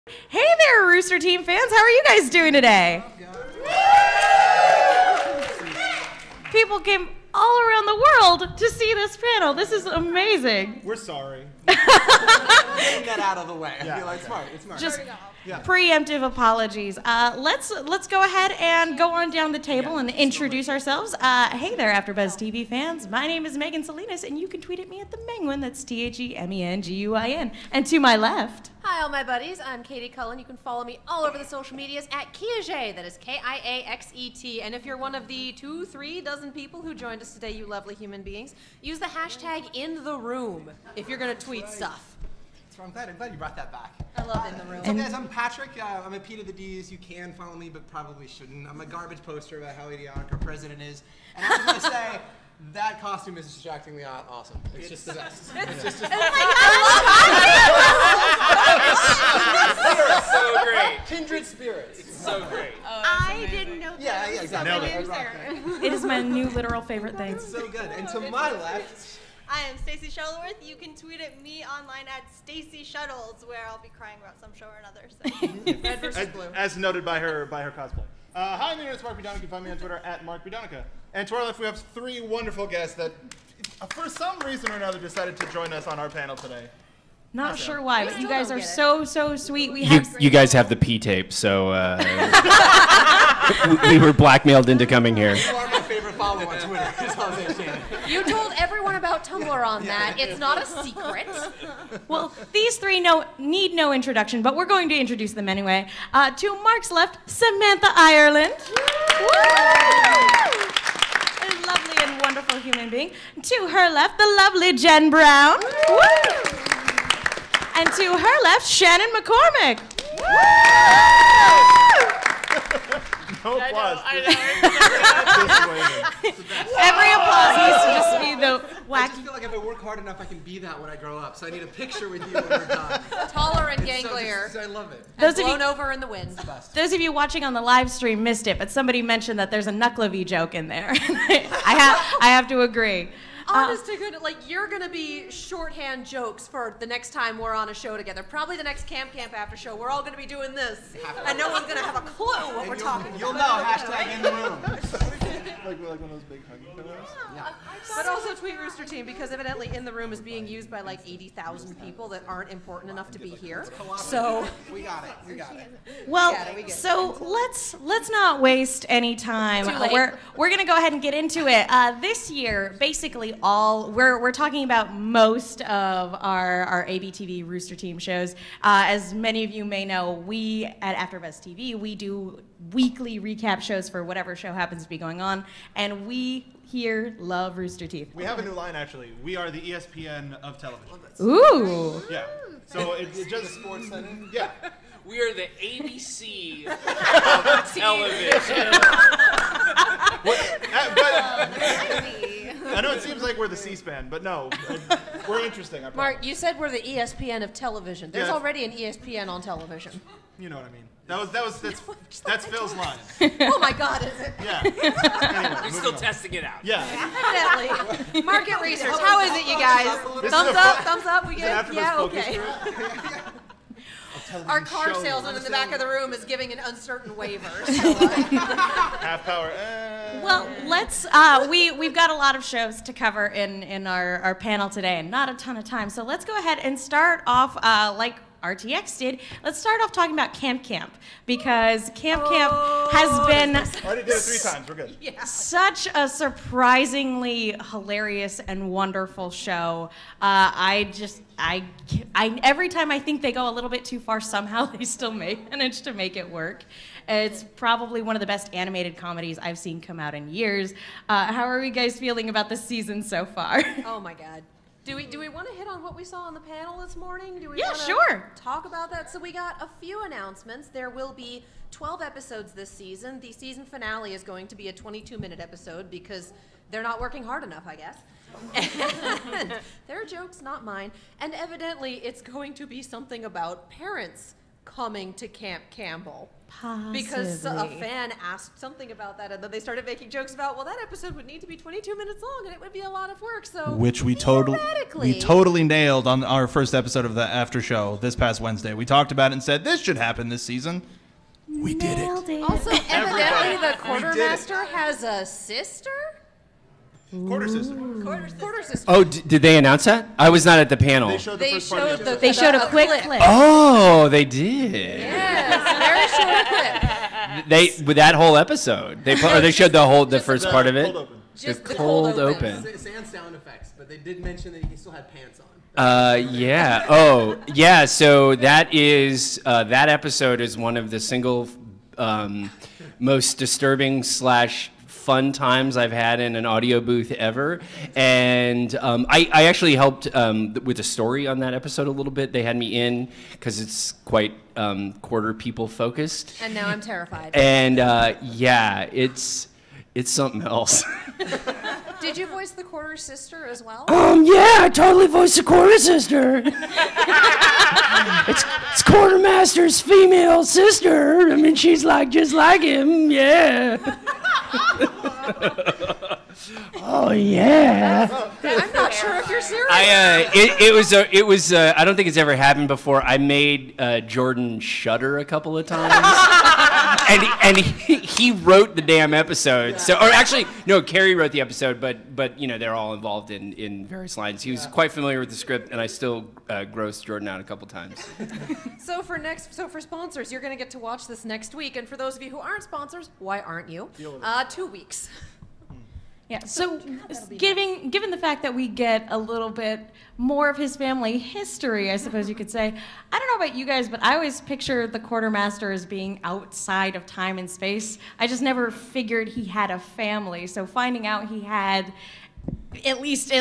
Hey there, Rooster Team fans. How are you guys doing today? People came all around the world to see this panel. This is amazing. We're sorry. Getting that out of the way. I feel like it's smart. Just preemptive apologies. Let's go ahead and go on down the table and introduce ourselves. Hey there, AfterBuzz TV fans. My name is Megan Salinas, and you can tweet at me at the Menguin. That's TheMenguin. And to my left. Hi, all my buddies. I'm Katie Cullen. You can follow me all over the social medias at Kiaxet. That is Kiaxet. And if you're one of the 2-3 dozen people who joined us today, you lovely human beings, use the hashtag #InTheRoom if you're going to tweet stuff. So I'm glad you brought that back. I love In the Room. So guys, I'm Patrick. I'm a P to the D's. You can follow me, but probably shouldn't. I'm a garbage poster about how idiotic our president is. And I was going to say, that costume is distractingly awesome. It's just the best. It's just so great. Kindred spirits. It's so great. I didn't know that. Yeah, exactly. It is my new literal favorite thing. It's so good. And to my left, I am Stacey Shuttleworth. You can tweet at me online at Stacey Shuttles, where I'll be crying about some show or another. So. Red versus blue. As noted by her cosplay. Hi, my name is Mark B. Donica. You can find me on Twitter at Mark B. Donica. And to our left, we have 3 wonderful guests that, for some reason or another, decided to join us on our panel today. Not sure why, but you guys are get it. so sweet. We have You guys have the P tape, so we were blackmailed into coming here. you are my favorite follow on Twitter. Is all I'm saying. You told everyone about Tumblr on that. It's not a secret. Well, these 3 need no introduction, but we're going to introduce them anyway. To Mark's left, Samantha Ireland. A lovely and wonderful human being. To her left, the lovely Jen Brown. And to her left, Shannon McCormick. No applause. Every applause needs to just be the I whack. just feel like if I work hard enough, I can be that when I grow up. So I need a picture with you when we're done. Taller and It's ganglier. I love it. Those of Blown you- over in the wind. Those of you watching on the live stream missed it, but somebody mentioned that there's a Knucklavy joke in there. I have to agree. Honest to goodness, like, you're gonna be shorthand jokes for the next time we're on a show together. Probably the next Camp after show. We're all gonna be doing this, and no one's gonna have a clue what we're talking about. You'll know, hashtag in the room. Like one of those big hugging pillows? Yeah. But also tweet Rooster Team, because evidently In the Room is being used by like 80,000 people that aren't important enough to be here. So We got it. We got it. Well, We get it. so let's not waste any time. Too late. We're gonna go ahead and get into it. This year, basically we're talking about most of our ABTV Rooster Team shows. As many of you may know, we at AfterBuzz TV, we do weekly recap shows for whatever show happens to be going on, and we here love Rooster Teeth. We have a new line, actually. We are the ESPN of television. Ooh. Yeah. So it just... Sports Center. Yeah. We are the ABC of television. I know it seems like we're the C-SPAN, but no. We're interesting, I promise. Mark, you said we're the ESPN of television. There's Yeah. already an ESPN on television. You know what I mean. That's Phil's line. Oh my God, is it? Yeah. Anyway, We're still testing it out. Yeah. Evidently. Market research. How is it, you guys? This Thumbs is a up, fu- thumbs up. We Is it good? AfterBuzz Yeah, focus okay. group? Our car salesman in the back of the room is giving an uncertain waiver. So, Half power. Well, let's. We've got a lot of shows to cover in our panel today, and not a ton of time. So let's go ahead and start off like RTX did. Let's start off talking about Camp because Camp has been Already did it 3 times. We're good. yeah. such a surprisingly hilarious and wonderful show. Every time I think they go a little bit too far, somehow they still manage to make it work. It's probably one of the best animated comedies I've seen come out in years. How are you guys feeling about the season so far? Oh my God. Do we want to hit on what we saw on the panel this morning? Do we Yeah, wanna sure. talk about that? So we got a few announcements. There will be 12 episodes this season. The season finale is going to be a 22-minute episode because they're not working hard enough, I guess. And their jokes, not mine. And evidently, it's going to be something about parents coming to Camp Campbell. Possibly. Because a fan asked something about that, and then they started making jokes about, well, that episode would need to be 22 minutes long, and it would be a lot of work. So which we totally nailed on our first episode of the after show this past Wednesday. We talked about it and said this should happen this season. We did it. Also, evidently, the quartermaster has a sister. Quarter sister. Quarter sister. Oh, did they announce that? I was not at the panel. They showed the first part of the episode. They showed a quick clip. Oh, they did. Yes, very short clip. They with that whole episode. They showed the first part of it. Cold open. Just the cold open. Sans sound effects, but they did mention that he still had pants on. Yeah. Oh, yeah. So that is that episode is one of the single most disturbing / fun times I've had in an audio booth ever, and I actually helped with the story on that episode a little bit. They had me in because it's quite quarter people focused. And now I'm terrified. And yeah, it's something else. Did you voice the quarter sister as well? Yeah, I totally voiced the quarter sister. It's Quartermaster's female sister. I mean, she's just like him. Yeah. Oh yeah. I'm not sure if you're serious. It was. I don't think it's ever happened before. I made Jordan shudder a couple of times, and he wrote the damn episode. So, or actually, no, Carrie wrote the episode, but you know they're all involved in various lines. He was quite familiar with the script, and I still grossed Jordan out a couple times. So for sponsors, you're going to get to watch this next week, and for those of you who aren't sponsors, why aren't you? 2 weeks. Yeah, so given the fact that we get a little bit more of his family history, I suppose you could say, I don't know about you guys, but I always picture the quartermaster as being outside of time and space. I just never figured he had a family. So finding out he had at least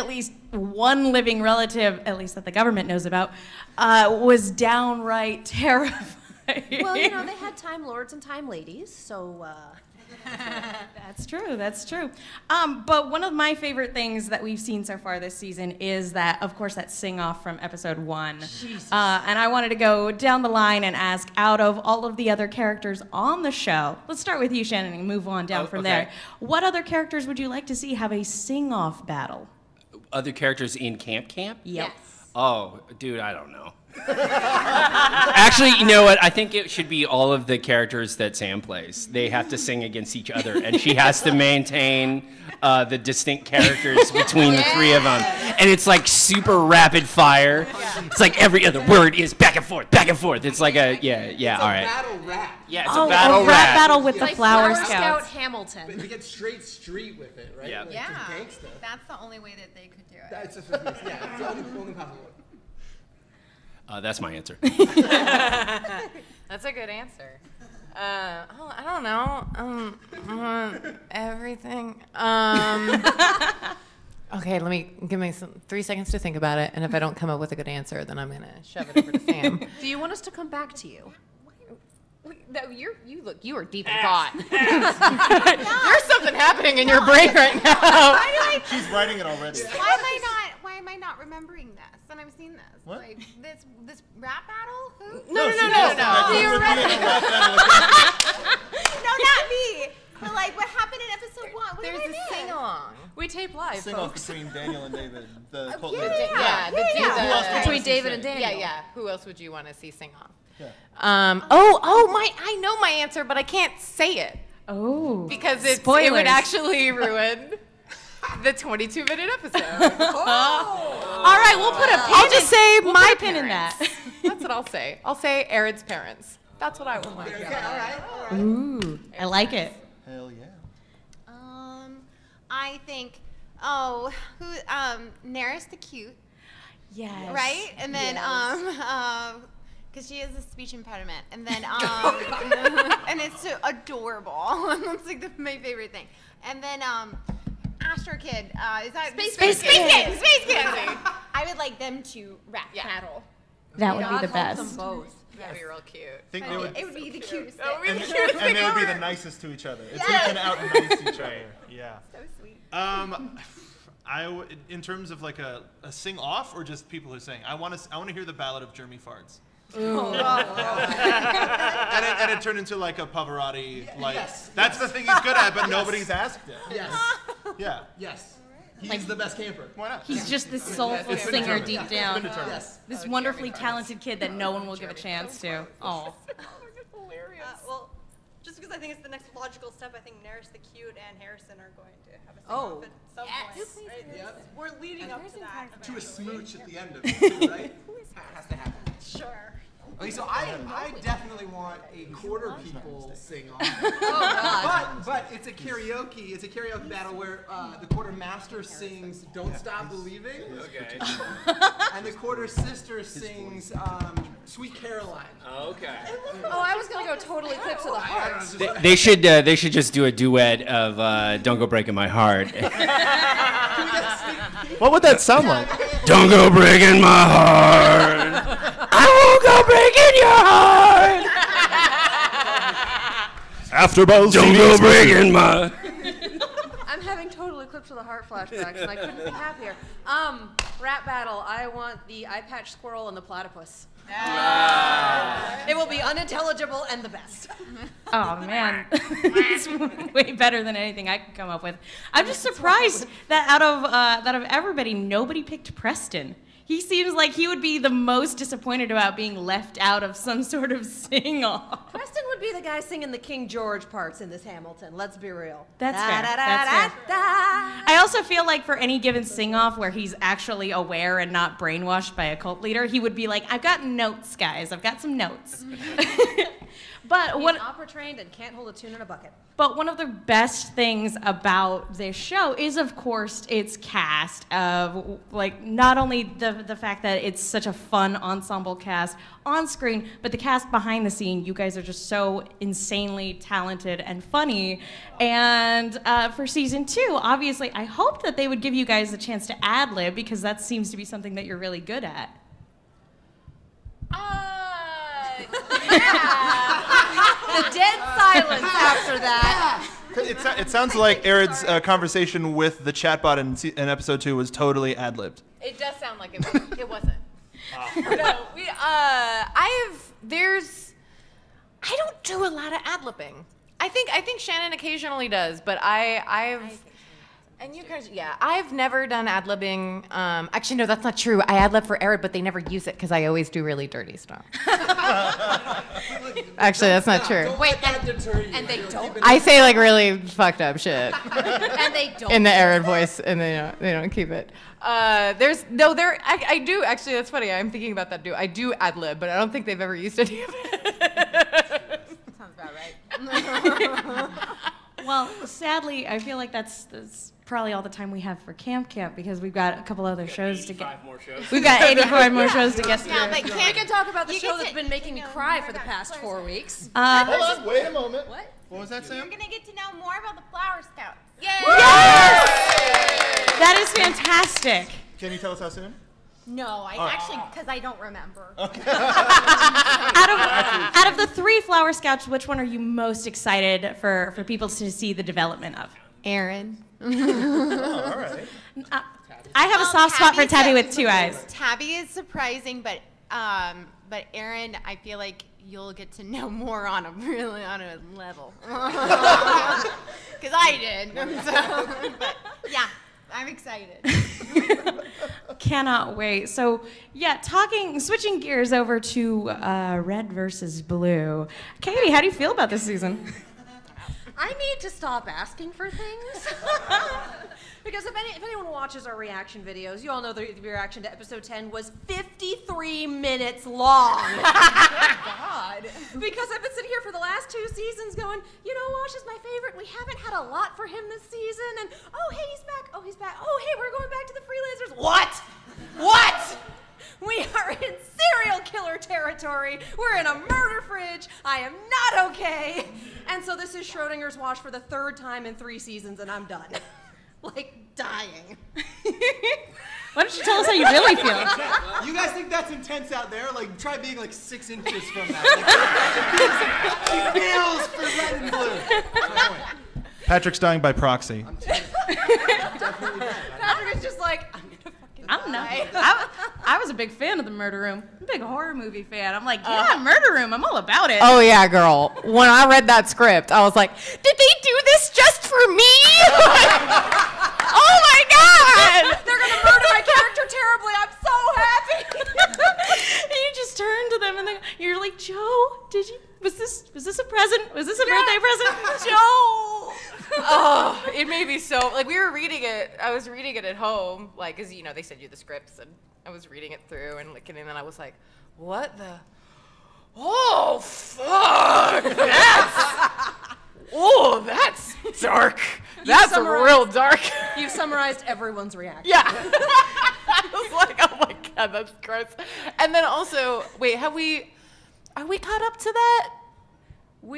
one living relative, at least that the government knows about, was downright terrifying. Well, you know, they had Time Lords and Time Ladies, so... That's true. But one of my favorite things that we've seen so far this season is that, of course, that sing-off from episode 1. And I wanted to go down the line and ask, out of all of the other characters on the show, let's start with you, Shannon, and move on down from there. What other characters would you like to see have a sing-off battle? Other characters in Camp? Yep. Yes. Oh, dude, I don't know. Actually, you know what? I think it should be all of the characters that Sam plays. They have to sing against each other, and she has to maintain the distinct characters between the three of them. And it's like super rapid fire. It's like every other word is back and forth, back and forth. It's like a, all right. Battle rap. Yeah, it's a battle rap rap. battle with the Like Flower Scout Scouts. Hamilton. But they get straight street with it, right? Yeah. Like, Yeah, just gangsta. that's the only way that they could do it. That's it's the only possible way. That's my answer. That's a good answer. I don't know. Everything. Okay, give me 3 seconds to think about it, and if I don't come up with a good answer, then I'm gonna shove it over to Sam. Do you want us to come back to you? No, you are deep in thought. There's something happening in your brain right now. She's writing it already. Why am I not remembering this? And I've seen this. What? Like this rap battle? Who? No. You're ready. No, not me. But like what happened in episode 1? What There's did I a miss? sing-along. We tape live, Sing off folks. between Daniel and David. The cult Yeah, leader. between David and Daniel. Yeah. Who else would you want to see sing off? Yeah. I know my answer, but I can't say it Oh. because it Spoilers. would actually ruin the 22-minute episode. All right, we'll put a pin. I'll just say we'll my put a pin in parents. that. That's what I'll say. I'll say Aaron's parents. That's what I would like. Okay, all right. Ooh, I like it. Hell yeah. I think Neris the cute, Yes. right? And then because she has a speech impediment, and then and it's so adorable. That's like my favorite thing. And then Astro Kid, is that Space Kid. Space Kid. I would like them to rap battle. That would God be the help best. them both. That'd be real cute. Think they would, It would be the cutest That would thing. be the cutest and thing they would be ever. the nicest to each other. It's who can out nice each other. Yeah. So sweet. In terms of like a sing off or just people who sing, I want to hear the Ballad of Jeremy Farts. And it turned into like a Pavarotti, like, that's the thing he's good at, but nobody's asked him. Yes. Yeah. Yes. He's the best camper. Why not? He's just this soulful singer deep down. Yes. This wonderfully talented kid that no one will give a chance to. Oh. Hilarious. Well, just because I think it's the next logical step, I think Naris the Cute and Harrison are going to have a sing-off at some point. Right? Yep. We're leading up to that. To a smooch at the end of it, right? Has to happen. Sure. Okay, so I definitely want a quarter people sing off. Oh, But it's a karaoke. It's a karaoke battle where the quarter master sings "Don't Stop Believing," and the quarter sister sings "Sweet Caroline." Okay. Oh, I was gonna go totally Clips of the Heart. They should just do a duet of "Don't Go Breaking My Heart." What would that sound like? Don't go breaking my heart. I won't go breaking your heart. AfterBuzz. Don't go breaking my. I'm having totally Clips of the Heart flashbacks, and I couldn't be happier. Rap battle. I want the eye patch squirrel and the platypus. It will be unintelligible and the best. Oh man, it's way better than anything I could come up with. I'm just surprised that out of everybody, nobody picked Preston. He seems like he would be the most disappointed about being left out of some sort of sing-off. Preston would be the guy singing the King George parts in this Hamilton. Let's be real. That's fair. That's fair. I also feel like for any given sing-off where he's actually aware and not brainwashed by a cult leader, he would be like, "I've got notes, guys. I've got some notes." But He's what? opera trained and can't hold a tune in a bucket. But one of the best things about this show is, of course, its cast of, like, not only the fact that it's such a fun ensemble cast on screen, but the cast behind the scene. You guys are just so insanely talented and funny. And for season 2, obviously, I hoped that they would give you guys a chance to ad-lib, because that seems to be something that you're really good at. The dead silence after that. It sounds like Aaron's conversation with the chatbot in episode 2 was totally ad-libbed. It does sound like it wasn't. No, I don't do a lot of ad-libbing. I think Shannon occasionally does, but and you guys, I've never done ad-libbing. Actually, no, that's not true. I ad-lib for Eric, but they never use it because I always do really dirty stuff. Actually, that's not true. Wait, and they don't. I say like really fucked up shit And they don't. in the Eric voice, and they don't keep it. I do actually. That's funny. I'm thinking about that. I do ad-lib, but I don't think they've ever used any of it. Sounds about right. Well, sadly, I feel like that's probably all the time we have for Camp because we've got a couple other shows to get. 85 more shows. We've got 85 more shows to get through. Yeah, but We can talk about the show that's been making me cry for the past 4 weeks. Hold on, wait a moment. What? What was that, Sam? You're gonna get to know more about the Flower Scouts. That is fantastic. Can you tell us how soon? No, because I don't remember. Out of the 3 Flower Scouts, which one are you most excited for people to see the development of? Aaron. All right. I have a soft spot for Tabby with 2 eyes. Tabby is surprising, but Aaron, I feel like you'll get to know more on a level. Because I did. So, but yeah, I'm excited. Cannot wait. So yeah, switching gears over to Red versus Blue. Katie, how do you feel about this season? I need to stop asking for things. Because if anyone watches our reaction videos, you all know the reaction to episode 10 was 53 minutes long. God. Because I've been sitting here for the last 2 seasons going, Wash is my favorite. We haven't had a lot for him this season. And, oh, hey, he's back. Oh, he's back. Oh, hey, we're going back to the Freelancers. What? We are in serial killer territory. We're in a murder fridge. I am not okay. And so this is Schrodinger's Wash for the 3rd time in 3 seasons, and I'm done. Like, dying. Why don't you tell us how you really feel? You guys think that's intense out there? Like, try being like 6 inches from that. Like, she feels for red and blue. Patrick's dying by proxy. Patrick is just like, I'm gonna fucking I don't know. I was a big fan of the Murder Room. big horror movie fan. I'm like, yeah, Murder Room. I'm all about it. Oh yeah, girl. When I read that script, I was like, did they do this just for me? Oh my god! They're gonna murder my character terribly. I'm so happy. And you just turn to them and you're like, Joe, was this a present? Was this a birthday present? Joe! Oh, it made me so, like, we were reading it, I was reading it at home, like, because, you know, they send you the scripts, and I was reading it through, and looking, and then I was like, what the, oh, fuck, that's dark. That's real dark. You've summarized everyone's reaction. Yeah. I was like, oh my god, that's gross. And then also, wait, are we caught up to that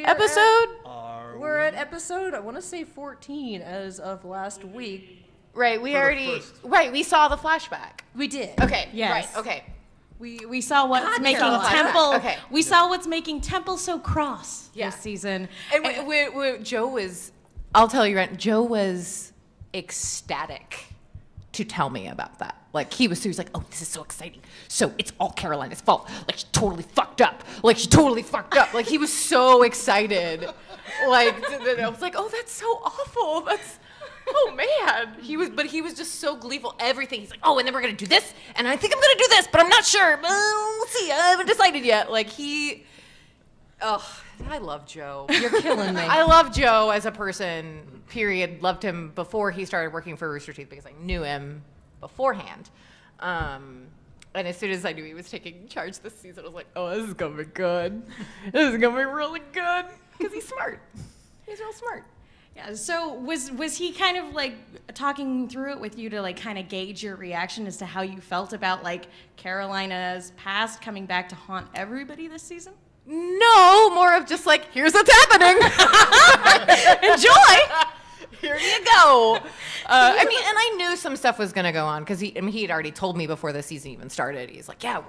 episode? We're at episode, I want to say 14 as of last week. Right, we saw the flashback. We did. Okay, Yes. right, okay. We saw what's making Carolina. Temple. Okay. We saw what's making Temple so cross Yeah. this season. And Joe was, I'll tell you right, Joe was ecstatic to tell me about that. Like, he was like, oh, this is so exciting. So it's all Carolina's fault. Like, she totally fucked up. Like, he was so excited. Like, I was like, oh, that's so awful. Oh man. He was just so gleeful. Everything. He's like, oh, and then we're going to do this. And I think I'm going to do this, but I'm not sure. We'll see. I haven't decided yet. Like, I love Joe. You're killing me. I love Joe as a person, period. Loved him before he started working for Rooster Teeth because I knew him beforehand. And as soon as I knew he was taking charge this season, I was like, oh, this is going to be good. This is going to be really good. Because he's smart. He's real smart. Yeah, so was he kind of like talking through it with you to like kind of gauge your reaction as to how you felt about like Carolina's past coming back to haunt everybody this season? No, more of just like, here's what's happening. Enjoy. Here you go. I mean, and I knew some stuff was going to go on because he had already told me before the season even started. He's like, yeah,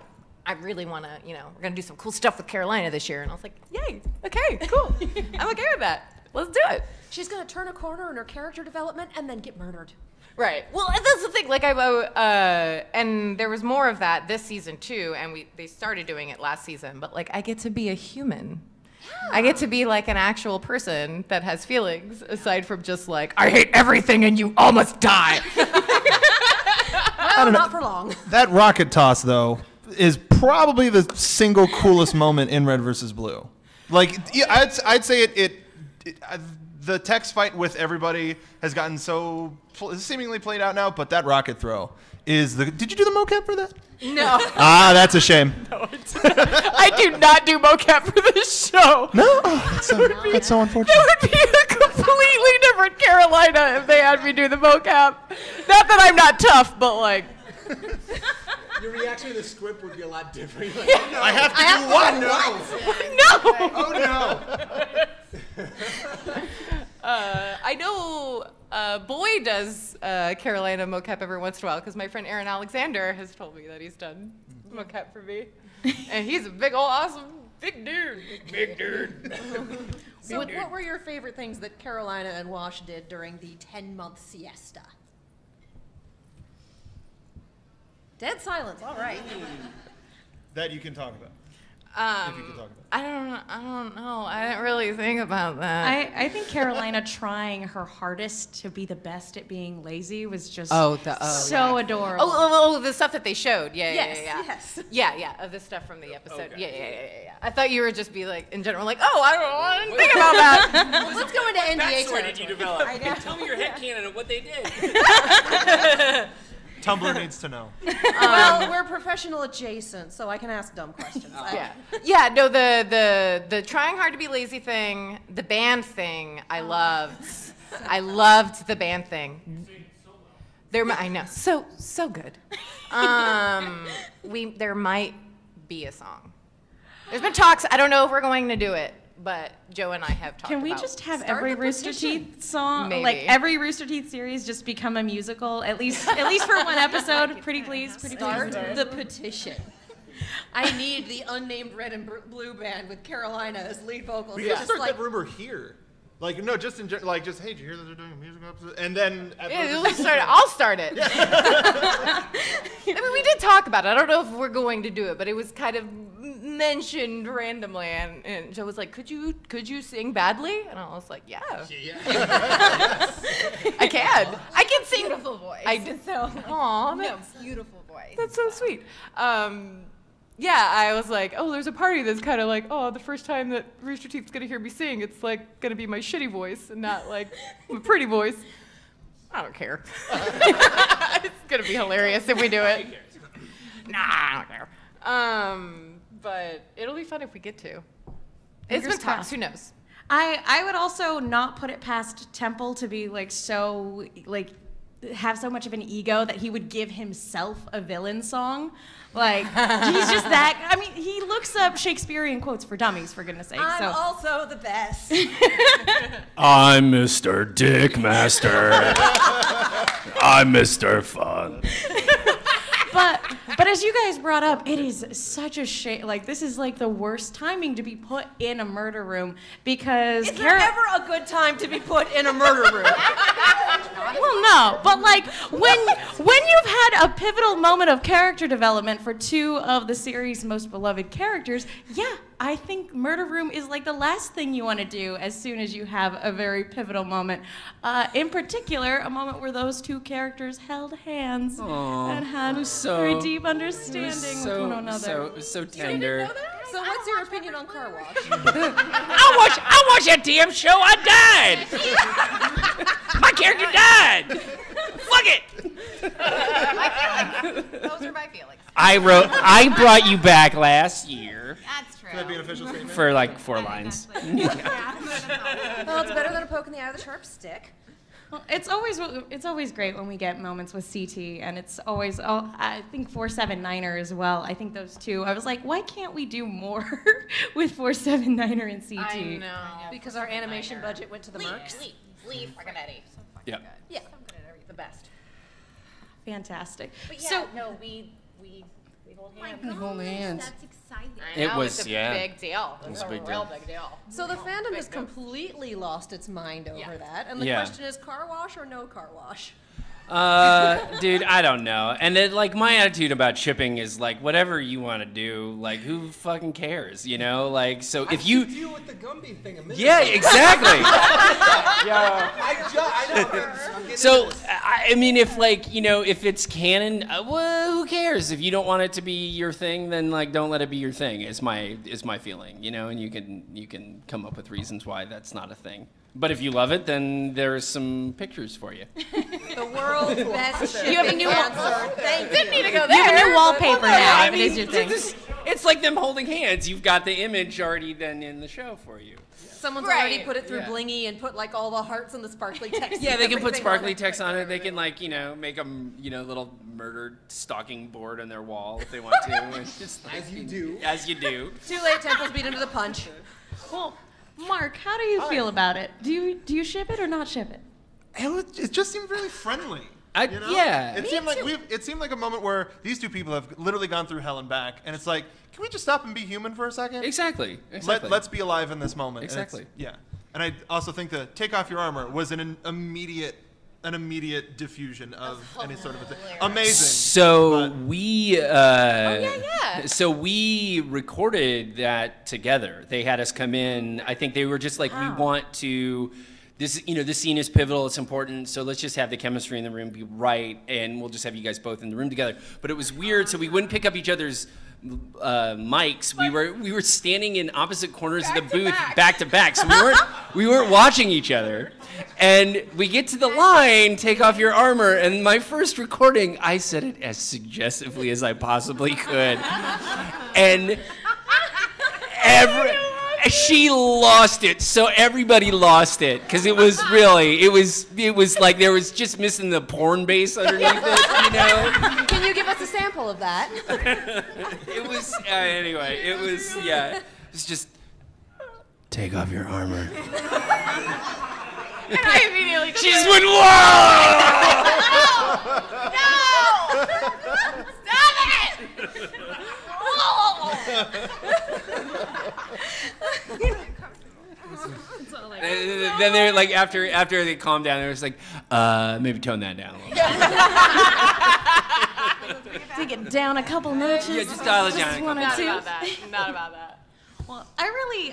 I really want to, we're going to do some cool stuff with Carolina this year. And I was like, yay, okay, cool. I'm okay with that. Let's do it. She's going to turn a corner in her character development and then get murdered. Right. Well, that's the thing. Like, and there was more of that this season too, and they started doing it last season. But like, I get to be a human. Yeah. I get to be like an actual person that has feelings, aside from just like, I hate everything and you all must die. Well, not for long. That rocket toss, though, is probably the single coolest moment in Red versus Blue. Like, yeah, I'd say the text fight with everybody has gotten so seemingly played out now, but that rocket throw is the. Did you do the mocap for that? No. That's a shame. No, I do not do mocap for this show. No, that's so unfortunate. It would be a completely different Carolina if they had me do the mocap. Not that I'm not tough, but like. Your reaction to the script would be a lot different. Like, no, I have to do what? No. Oh no. I know Boy does Carolina mocap every once in a while because my friend Aaron Alexander has told me that he's done mocap for me. And he's a big old awesome big dude. Big dude. So what were your favorite things that Carolina and Wash did during the 10-month siesta? Dead silence, all right. That you can talk about. If you can talk about it. I don't know. I didn't really think about that. I think Carolina trying her hardest to be the best at being lazy was just so adorable. Oh, the stuff that they showed. Yes. Yeah, of the stuff from the episode. Okay. Yeah. I thought you would just be like, in general, like, oh, I didn't think about that. Well, let's go into NDA What did you develop? Tell me your headcanon of what they did. Tumblr needs to know. Well, we're professional adjacent, so I can ask dumb questions. Yeah. No, the trying hard to be lazy thing, the band thing, I loved. I loved the band thing. I know, so good. There might be a song. There's been talks. I don't know if we're going to do it, but Joe and I have talked. Can we just have every Rooster Teeth song, like every Rooster Teeth series, just become a musical? At least for one episode. Pretty please. Start the petition. I need the unnamed Red and Blue band with Carolina as lead vocals. We have to start that rumor here. Like no, just like just hey, did you hear that they're doing a musical episode? And then I'll start it. I mean, we did talk about it. I don't know if we're going to do it, but it was kind of mentioned randomly, and Joe was like, "Could you sing badly?" And I was like, "Yeah, I can. I can sing." Beautiful voice. I did so. Aw, No, beautiful voice. that's so sweet. Yeah, I was like, oh, there's a party that's kind of like, oh, the first time that Rooster Teeth's gonna hear me sing, it's like gonna be my shitty voice and not like my pretty voice. I don't care. It's gonna be hilarious if we do it. Nah, I don't care. But it'll be fun if we get to. It's been tough. Who knows? I would also not put it past Temple to be like so like have so much of an ego that he would give himself a villain song. Like he's just that. I mean, he looks up Shakespearean quotes for dummies, for goodness sake. I'm also the best. I'm Mr. Dickmaster. I'm Mr. Fun. But as you guys brought up, it is such a shame. Like this is like the worst timing to be put in a murder room because Is there ever a good time to be put in a murder room? Well, no, but like when you've had a pivotal moment of character development for two of the series' most beloved characters, yeah, I think murder room is like the last thing you want to do as soon as you have a very pivotal moment. In particular, a moment where those two characters held hands and had very deep understanding with one another. So tender. So what's your opinion on Car Wash? I watch that damn show. I died. My character died. Fuck it. Those are my feelings. I brought you back last year That's true. Can that be an official statement? for like 4 lines. Well, it's better than a poke in the eye with a sharp stick. Well, it's always great when we get moments with CT, and it's always I think 479er as well. I think those two. I was like, why can't we do more with 479er and CT? I know. Because our animation budget went to the Mercs. Leave fucking Eddie. Yeah. Yeah. The best. Fantastic. But yeah, So no, we hold hands. We hold hands. That's exciting. It I know, was- it's a yeah. big deal. It was It's a a big real deal. big deal. So the fandom has completely lost its mind over that. And the Yeah. question is, car wash or no car wash? Dude, I don't know. And then, like, my attitude about shipping is like, whatever you want to do, like, who fucking cares, you know? Like, so if you, deal with the Gumby thing a minute yeah, ago. exactly. I know. So, I mean, if like, you know, if it's canon, well, who cares? If you don't want it to be your thing, then like, don't let it be your thing. Is my feeling, you know? And you can come up with reasons why that's not a thing. But if you love it, then there's some pictures for you. The world's best shipping You have a new answer. Thank you. Didn't need to go you there. have a new wallpaper now. I if it mean, is your thing. it's like them holding hands. You've got the image already then in the show for you. Someone's Right. already put it through Yeah. Blingy and put like all the hearts and the sparkly text. Yeah, and they can put everything sparkly on it. text on it. They can like, you know, make them, you know, little murdered stalking board on their wall if they want to. It's just like, As you do. As you do. Too late, Temple's beat him to the punch. Well, Mark, how do you feel about it? Do you ship it or not ship it? It just seemed really friendly. I- You know? yeah. It seemed like it seemed like a moment where these two people have literally gone through hell and back, and it's like, can we just stop and be human for a second? Exactly. Let's be alive in this moment. And it's- Exactly. yeah. And I also think the take off your armor was an immediate diffusion of any sort of a thing. Amazing. So but- we yeah. so we recorded that together. They had us come in. I think they were just like, we want to this, you know, this scene is pivotal, it's important, so let's just have the chemistry in the room be right, and we'll just have you guys both in the room together. But it was weird, so we wouldn't pick up each other's mics. We were standing in opposite corners of the booth, back to back, so we weren't watching each other. And we get to the line, take off your armor, and my first recording, I said it as suggestively as I possibly could, and she lost it, so everybody lost it, because it was like there was just missing the porn bass underneath it, you know? Can you give us a sample of that? It was, anyway, it was, yeah, it's just, take off your armor. And I immediately She just went, whoa! No! Stop it! Then they're like, after they calm down, they're just like, maybe tone that down a little. Take it down a couple notches. Yeah, just dial it down. One or Not two. about that. Not about that. Well, I really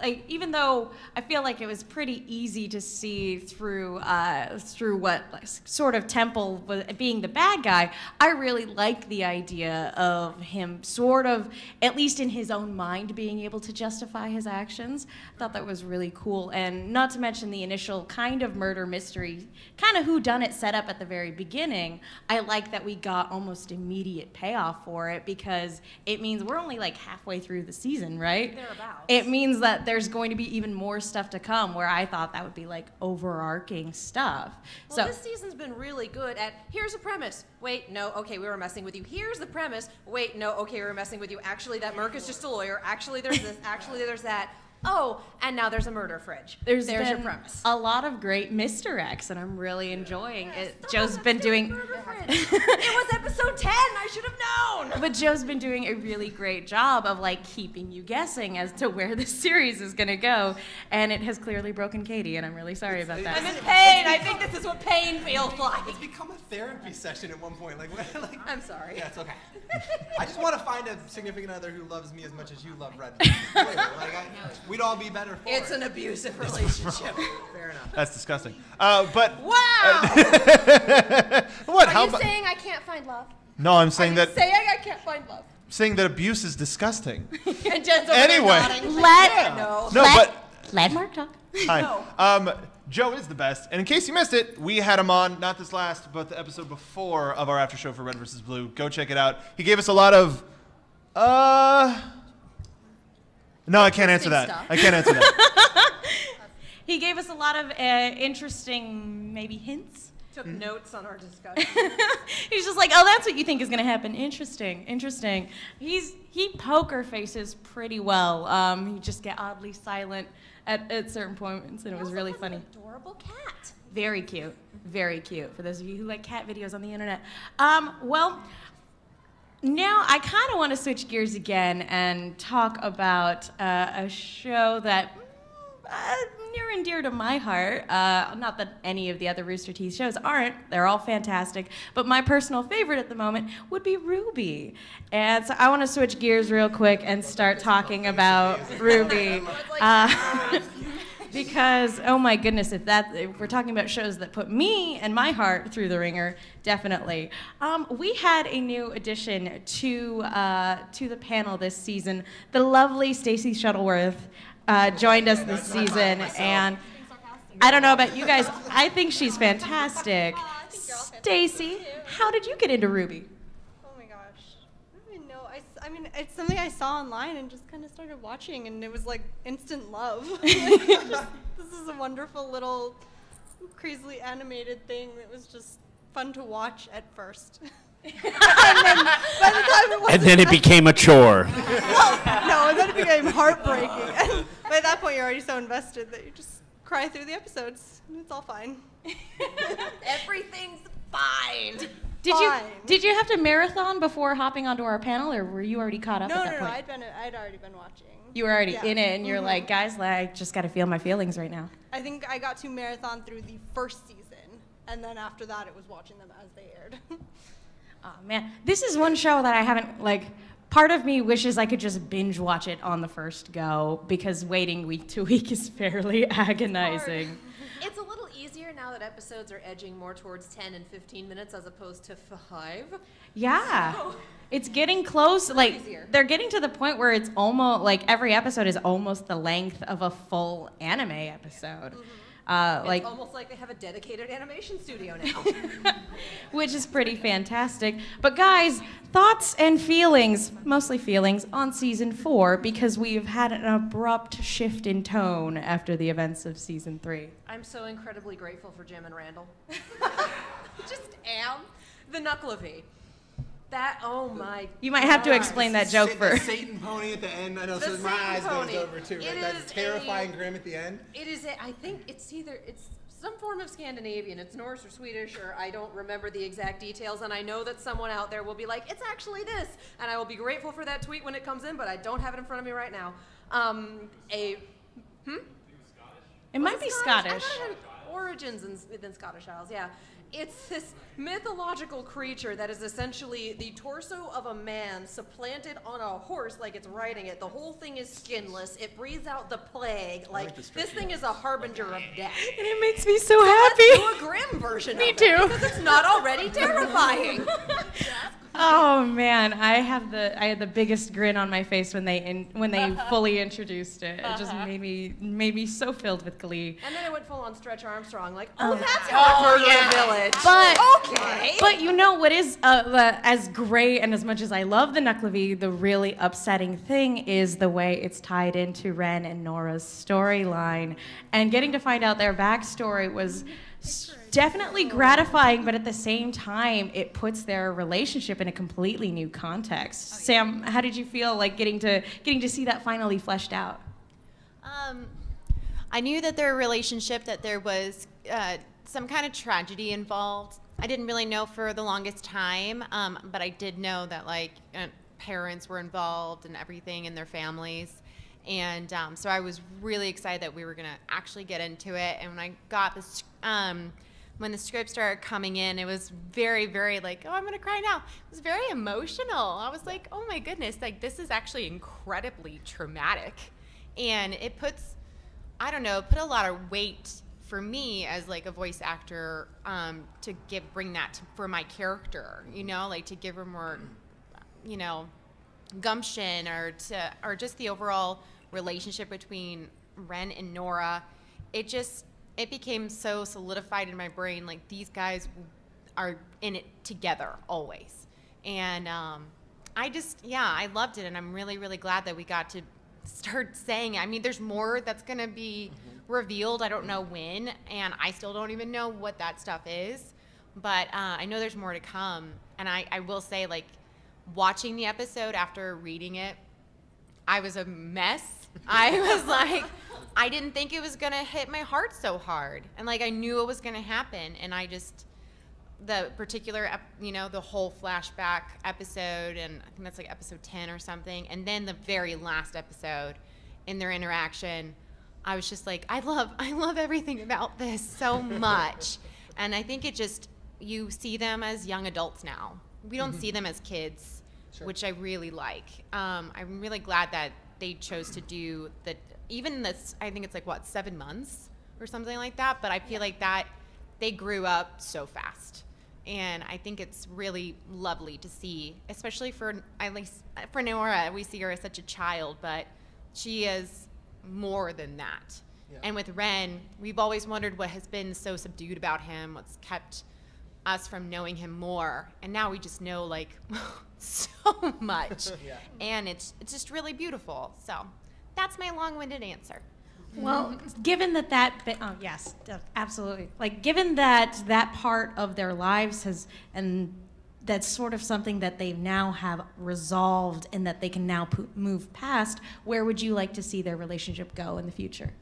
like, even though I feel like it was pretty easy to see through what like, sort of Temple was being the bad guy, I really like the idea of him sort of, at least in his own mind, being able to justify his actions. I thought that was really cool, and not to mention the initial kind of murder mystery, kind of whodunit setup at the very beginning. I like that we got almost immediate payoff for it because it means we're only like halfway through the season, right? Thereabouts. It means that there's going to be even more stuff to come where I thought that would be like overarching stuff. Well, this season's been really good at, here's a premise. Wait, no, okay, we were messing with you. Here's the premise. Wait, no, okay, we were messing with you. Actually, that Merc is just a lawyer. Actually, there's this. Actually, there's that. Oh, and now there's a murder fridge. There's your been premise. a lot of great misdirects, and I'm really enjoying it. Joe's been doing. It was episode 10. I should have known. But Joe's been doing a really great job of like keeping you guessing as to where this series is gonna go, and it has clearly broken Katie, and I'm really sorry about that. I'm in pain. I think this is what pain feels like. It's become a therapy session at one point. Like I'm sorry. Yeah, it's okay. I just want to find a significant other who loves me as much as you love Red. We'd all be better for It's it. an abusive relationship. Fair enough. That's disgusting. But Wow. what? Are How you about? saying I can't find love? No, I'm saying Are you that saying I can't find love? saying that abuse is disgusting. And Jen's over Anyway. there nodding. Let No. No, but let Mark talk. hi. Joe is the best, and in case you missed it, we had him on not this last, but the episode before of our after show for Red vs. Blue. Go check it out. He gave us a lot of. No, I can't answer that. Stuff. I can't answer that. He gave us a lot of interesting, maybe hints. Took notes on our discussion. He's just like, oh, that's what you think is going to happen. Interesting, interesting. He poker faces pretty well. He just get oddly silent at certain points, and it was really funny. Adorable cat. Very cute, very cute. For those of you who like cat videos on the internet. Well, now I kind of want to switch gears again and talk about a show that near and dear to my heart. Not that any of the other Rooster Teeth shows aren't. They're all fantastic. But my personal favorite at the moment would be RWBY. And so I want to switch gears real quick and start talking about RWBY. Because, oh my goodness, if we're talking about shows that put me and my heart through the ringer, definitely. We had a new addition to the panel this season. The lovely Stacey Shuttleworth joined us this season, and I don't know about you guys, I think she's fantastic. Stacey, how did you get into RWBY? Oh my gosh. I don't even know. I mean, it's something I saw online and just kind of started watching, and it was like instant love. This is a wonderful little crazily animated thing that was just fun to watch at first. And then by the time it was And then it became a chore. no, and then it became heartbreaking. And by that point, you're already so invested that you just cry through the episodes, and it's all fine. Everything's fine. Did you have to marathon before hopping onto our panel, or were you already caught up at that point? I'd already been watching. You were already Yeah. in it, and you're like, guys, I just got to feel my feelings right now. I think I got to marathon through the first season, and then after that, it was watching them as they aired. Oh man, this is one show that I haven't, like, part of me wishes I could just binge watch it on the first go, because waiting week to week is fairly agonizing. It's a little easier now that episodes are edging more towards 10 and 15 minutes as opposed to 5. Yeah. It's getting close. Like, easier. they're getting to the point where it's almost, like, every episode is almost the length of a full anime episode. It's almost like they have a dedicated animation studio now. Which is pretty fantastic. But guys, thoughts and feelings, mostly feelings, on season 4, because we've had an abrupt shift in tone after the events of season 3. I'm so incredibly grateful for Jim and Randall. Just am. The Knuckleavy. That, oh my You might have to explain that joke The first. Satan pony at the end. I know, The so my Satan eyes pony. goes over too. It Right? That is terrifying grim at the end. It is, I think it's some form of Scandinavian. It's Norse or Swedish, or I don't remember the exact details, and I know that someone out there will be like, it's actually this, and I will be grateful for that tweet when it comes in, but I don't have it in front of me right now. It might be Scottish. I thought it had origins within Scottish Isles, yeah. It's this mythological creature that is essentially the torso of a man supplanted on a horse like it's riding it. The whole thing is skinless. It breathes out the plague. Like, this thing is a harbinger of death. And it makes me so happy. Let's do a grim version of it. Me too. Because it's not already terrifying. Oh man, I had the biggest grin on my face when they fully introduced it. It just made me so filled with glee. And then I went full on Stretch Armstrong, like, that's how I murdered a village. But you know what is as great, and as much as I love the Nucklevy, the really upsetting thing is the way it's tied into Ren and Nora's storyline, and getting to find out their backstory was definitely gratifying, but at the same time, it puts their relationship in a completely new context. Sam, how did you feel like getting to see that finally fleshed out? I knew that their relationship, that there was some kind of tragedy involved. I didn't really know for the longest time, but I did know that like parents were involved and everything in their families. And so I was really excited that we were gonna actually get into it. And when I got this, when the script started coming in, it was very, very like, oh, I'm gonna cry now. It was very emotional. I was like, oh my goodness, like this is actually incredibly traumatic. And it puts, I don't know, put a lot of weight for me as like a voice actor to bring that for my character, you know, like to give her more, you know, gumption or just the overall relationship between Ren and Nora. It became so solidified in my brain, like these guys are in it together always. And I loved it, and I'm really, really glad that we got to start saying it. I mean, there's more that's gonna be revealed. I don't know when, and I still don't even know what that stuff is, but I know there's more to come. And I will say, like, watching the episode after reading it, I was a mess. I was like, I didn't think it was gonna hit my heart so hard, and like I knew it was gonna happen, and the particular, you know, the whole flashback episode, and I think that's like episode 10 or something, and then the very last episode in their interaction, I was just like, I love everything about this so much. And I think you see them as young adults now. We don't see them as kids, which I really like. I'm really glad that they chose to do even this, I think it's like, what, 7 months or something like that, but I feel like that they grew up so fast. And I think it's really lovely to see, especially at least for Nora, we see her as such a child, but she is more than that. Yeah. And with Ren, we've always wondered what has been so subdued about him, what's kept us from knowing him more. And now we just know, like, so much. Yeah. And it's just really beautiful. So that's my long-winded answer. Well, given that oh yes, absolutely. Like, given that part of their lives and that's sort of something that they now have resolved and that they can now move past, where would you like to see their relationship go in the future?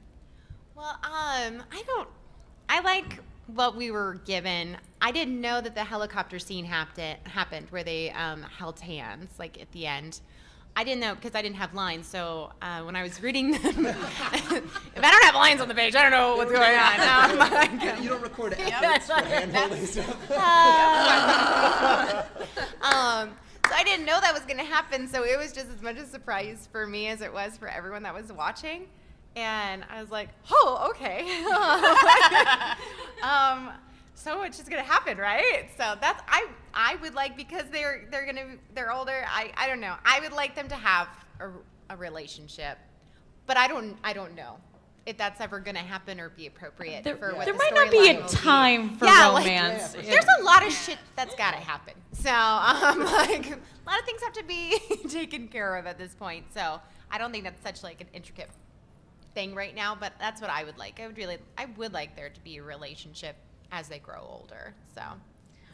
Well, I like what we were given. I didn't know that the helicopter scene happened where they held hands, like at the end. I didn't know because I didn't have lines, so when I was reading them, if I don't have lines on the page, I don't know what's going on. You don't record edits for hand-holding stuff. So I didn't know that was going to happen, so it was just as much a surprise for me as it was for everyone that was watching. And I was like, oh, okay. So it's just gonna happen, right? So that's I would like, because they're older. I don't know. I would like them to have a relationship, but I don't know if that's ever gonna happen or be appropriate. There might not be a time for romance. Like, there's a lot of shit that's gotta happen. So like a lot of things have to be taken care of at this point. So I don't think that's such like an intricate thing right now, but that's what I would like. I would like there to be a relationship as they grow older. So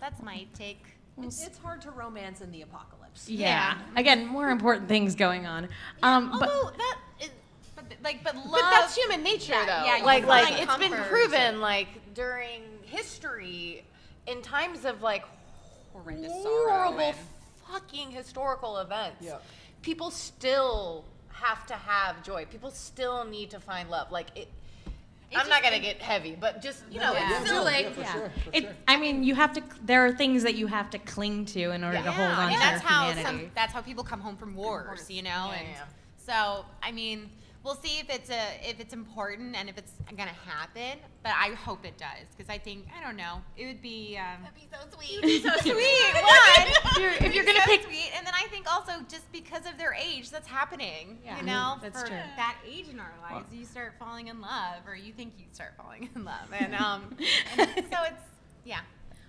that's my take. It's hard to romance in the apocalypse. Yeah. Again, more important things going on. Although that is, but love. But that's human nature, though. Yeah, like it's been proven, like during history, in times of like horrendous horrible fucking historical events, people still have to have joy. People still need to find love. Like I'm not gonna get heavy, but just it's too late. I mean, you have to. There are things that you have to cling to in order to hold on to your humanity. That's how people come home from wars, you know. So I mean, we'll see if it's important and if it's gonna happen. But I hope it does, because I think, I don't know, it would be. That'd be so sweet. It'd be so sweet. One, if you're gonna pick, sweet, and then I think also just because of their age, that's happening. You know, that's for true. that age in our lives, you start falling in love, or you think you start falling in love, and so it's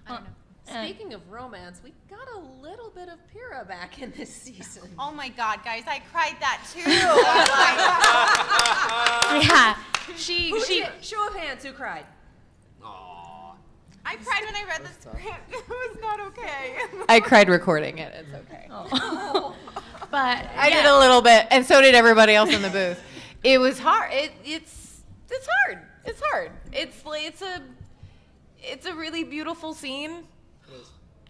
I don't know. Speaking of romance, we got a little bit of Pyrrha back in this season. Oh my God, guys, I cried that too. Yeah. Show of hands, who cried? I cried when I read the script. It was not okay. I cried recording it. It's okay. But I did a little bit, and so did everybody else in the booth. It was hard. It's hard. It's hard. It's a really beautiful scene.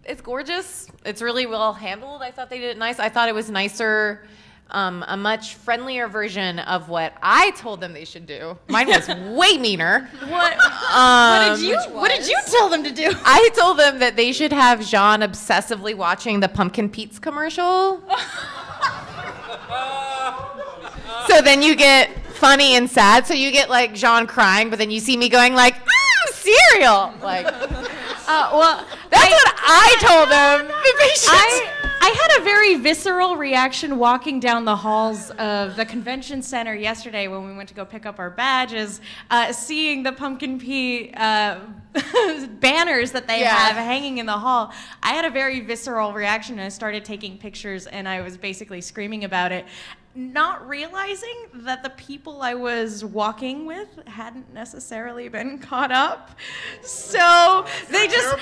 It's gorgeous. It's really well handled. I thought they did it nice. I thought it was nicer, a much friendlier version of what I told them they should do. Mine was way meaner. What did you tell them to do? I told them that they should have Jean obsessively watching the Pumpkin Pete's commercial. So then you get funny and sad. So you get like Jean crying, but then you see me going like, cereal. Like, well, that's what I told them. I had a very visceral reaction walking down the halls of the convention center yesterday when we went to go pick up our badges, seeing the Pumpkin Pete banners that they have hanging in the hall. I had a very visceral reaction, and I started taking pictures, and I was basically screaming about it, not realizing that the people I was walking with hadn't necessarily been caught up. So they just,